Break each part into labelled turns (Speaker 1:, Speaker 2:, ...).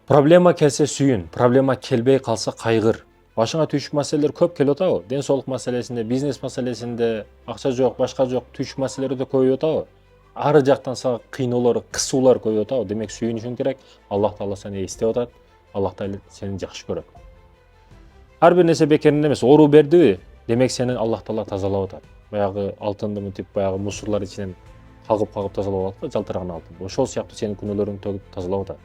Speaker 1: Проблема келсе сүйін, проблема келбей қалса қайғыр. Башыңа түйшік мәселелер көп келіп отабы. Денсаулық мәселесінде, бизнес мәселесінде, ақша жоқ, башқа жоқ, түйшік мәселелер де көбейіп отабы. Ары жақтан саған қиынулар, қысулар көбейіп отабы. Демек сүйінішің керек. Аллах Тағала сені естеп отады. Аллах Тағала сені жақсы көреді. Ар бір нәрсе бекерінен емес, ору берді, демек сені Аллах Тағала тазалап отады. Баяғы алтынды мынтип, баяғы мусорлар ішінен қалғып тазалап отады, жалтыраған алтын. Ошол сияқты сенің күнәлөрүңдү төгүп тазалап отады.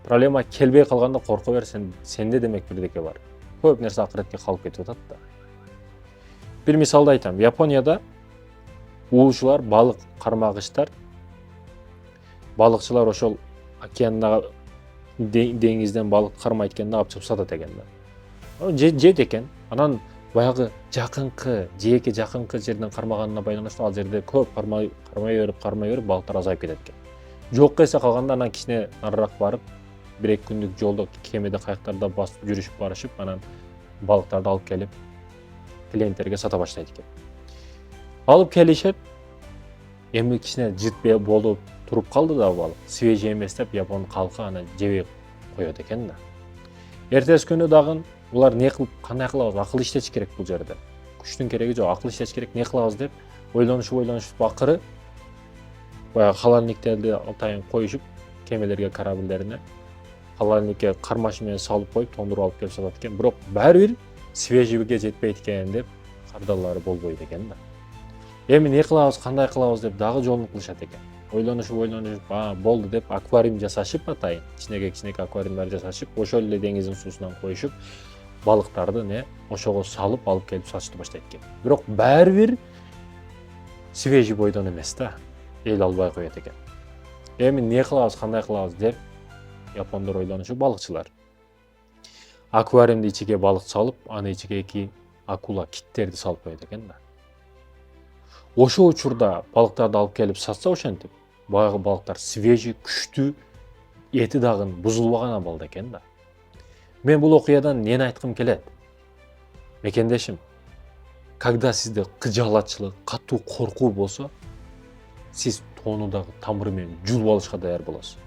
Speaker 1: Проблема келбей қалғанда қорқу бер, сенде демек бірдеке бар. Көп нәрсе ақыретке қалып кетіп жатады да. Bir misalda айтам. Японияда уушулар, балық кармагычтар, балыкчылар ошол океандагы деңизден балык кармайт экенде алып чыгып сатат экен да. Жейт экен. Анан баягы жээкке жакынкы жерден кармаганына байланыштуу ал жерде көп кармай берип балыктар азайып кетет экен. Жокко эсе калганда анан кичине нарыраак барып, 1-2 күндүк жолдо кемеде кайыктарда басып жүрүшүп барышып, анан балыктарды алып келип клиенттерге сата баштайт экен. Алып келишет, эми кичине жыт болуп туруп калды да балык. Свежий эмес деп Япон калкы аны жебей коет экен да. Эртеси күнү дагы булар не кылып, кандай кылабыз? Акыл иштеш керек бул жерде. Күчтүн кереги жок, акыл иштеш керек, не кылабыз деп ойлонушуп акыры баягы халалниктерди атайын коюшуп кемелерге, корабльдерине халалникке кармаш менен салып коюп, тондуруп алып келип сатат экен. Бирок баары бир свежийге жетпейт экен деп кардалары болбойт экен да. Эми не кылабыз, кандай кылабыз деп дагы жолун кылышат экен. Ойлонушуп, болду деп аквариум жасашып атайын, кичинекей аквариумдар жасашып, ошол эле деңиздин суусунан коюшуп, балыктарды ошого салып алып келип сатышты баштайт экен. Бирок баары бир свежий бойдон эмес да. Эл албай коет экен. Эми не кылабыз, кандай кылабыз деп япондор ойлонушу, балыкчылар аквариумду ичиге балык салып, аны ичиге 2 акула, киттерди салып коет экен да. Ошол учурда балыктарды алып келип сатса ошентип, баягы балыктар свежий, күчтүү, эти дагы бузулбаган абалда экен да. Мен бул окуядан эмнени айткым келет? Мекендешим, когда сизде кыжаалатчылык, катуу коркуу болсо, сиз тоону дагы тамыры менен жулуп алышка даяр болосуз.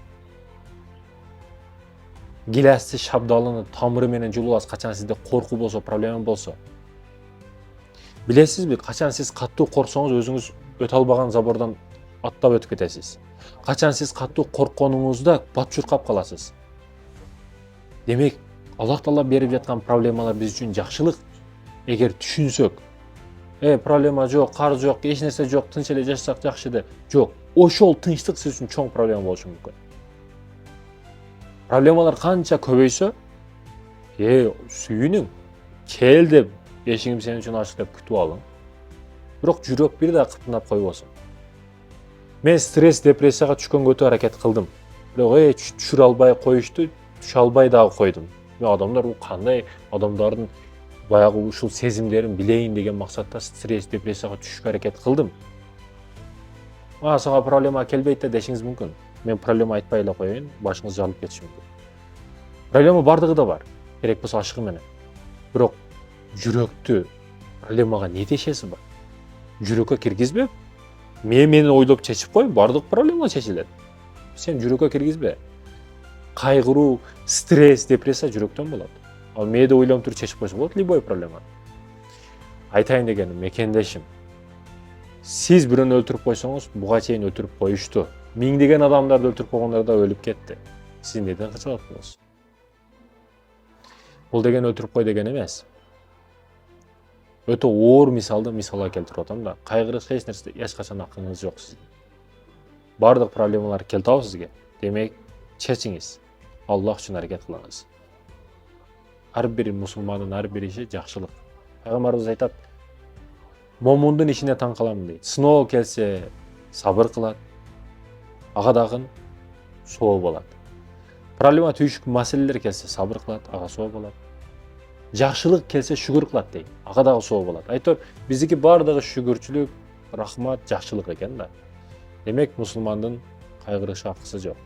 Speaker 1: Гиласты шабдалыны тамыры менен жулуп аласыз, качан сизде коркуу болсо, проблема болсо. Билесизби, качан сиз катуу корксоңуз өзүңүз өтө албаган забордон аттап өтүп кетесиз. Качан сиз катуу коркконуңузда бат чуркап каласыз. Демек, Аллах Таала берип жаткан проблемалар биз үчүн жакшылык. Эгер түшүнсөк, проблема жок, карыз жок, эч нерсе жок, тынч эле жашасак жакшы деп. Жок, ошол тынчтык сиз үчүн чоң проблема болушу мүмкүн. Проблемалар канча көбөйсө, сүйүнүң, кел деп, эшигим сен үчүн ачык деп күтүп алың. Бирок жүрөк бир да кытындап койбосун. Мен стресс, депрессияга түшкөнгө өтө аракет кылдым. Бирок түшүрө албай коюшту, түшө албай дагы койдум. Адамдар кандай адамдардын баягы ушул сезимдерин билейин деген максатта стресс, депрессияга түшүшкө аракет кылдым. Сага проблема келбейт да дешиңиз мүмкүн. Мен проблема айтпай эле коеюн, башыңыз жарылып кетиши мүмкүн. Проблема бардыгы да бар, керек болсо ашыгы менен. Бирок жүрөктү проблемага не тешеси бар? Жүрөккө киргизбе, мени ойлоп чечип кой, бардык проблема чечилет. Сен жүрөккө киргизбе. Кайгыруу, стресс, депрессия жүрөктөн болот. Ал мээде ойлонуп туруп чечип койсо болот любой проблема. Айтайын дегеним, мекендешим. Сиз бирөөнү өлтүрүп койсоңуз, буга чейин өлтүрүп коюшту. Миңдеген адамдарды өлтүрүп койгондар да өлүп кетти. Сиз неден кычалат болосуз? Бул деген өлтүрүп кой деген эмес. Өтө оор мисалды мисалга келтирип атам да. Кайгырыш эч нерсе, эч качан акыңыз жок сиздин. Бардык проблемалар келтабы сизге. Демек, чечиңиз. Аллах үчүн аракет кылыңыз. Ар бир мусулмандын ар бир иши жакшылык. Пайгамбарыбыз айтат, момундун ишине таң каламын дейт. Сыноо келсе сабыр кылат, ага дагы соо болот. Проблема түйшүк маселелер келсе сабыр кылат, ага соо болот. Жакшылык келсе шүгүр кылат дейт, ага дагы соо болот. Айтор, биздики бардыгы шүгүрчүлүк, рахмат, жакшылык экен да. Демек, мусулмандын кайгырышы акысы жок.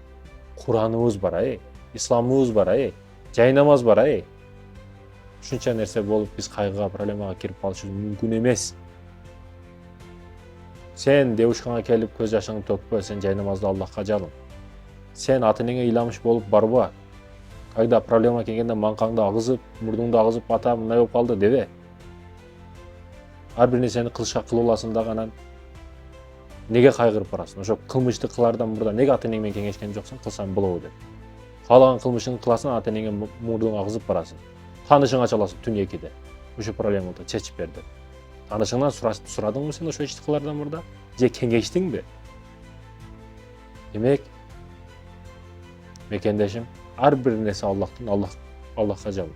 Speaker 1: Кураныбыз бар, исламыбыз бар, жай намаз бар, ушунча нерсе болуп биз кайгыга, проблемага кирип калышыбыз мүмкүн эмес. Сен девушкаңа келип көз жашыңды төкпө, сен жай намазды Аллахка жалын. Сен ата энеңе ыйламыш болуп барба. Кайда проблема келгенде маңкаңды агызып, мурдуңду агызып ата мындай болуп калды дебе. Ар бир нерсени кылышка кылып аласың дагы анан неге кайгырып барасың? Ошо кылмышты кылаардан мурда неге ата энең менен кеңешкен жоксуң? Кылсам болобу деп. Каалаган кылмышыңды кыласың, ата энеңе мурдуңа агызып барасың. Таанышыңа чаласың түн 2-де. Ошо проблемаңды чечип бер деп. Таанышыңдан сурадыңбы сен ошо ишти кылаардан мурда? Же кеңештиңби? Демек, мекендешим, ар бир нерсе Аллахтын, Аллахка жабыл.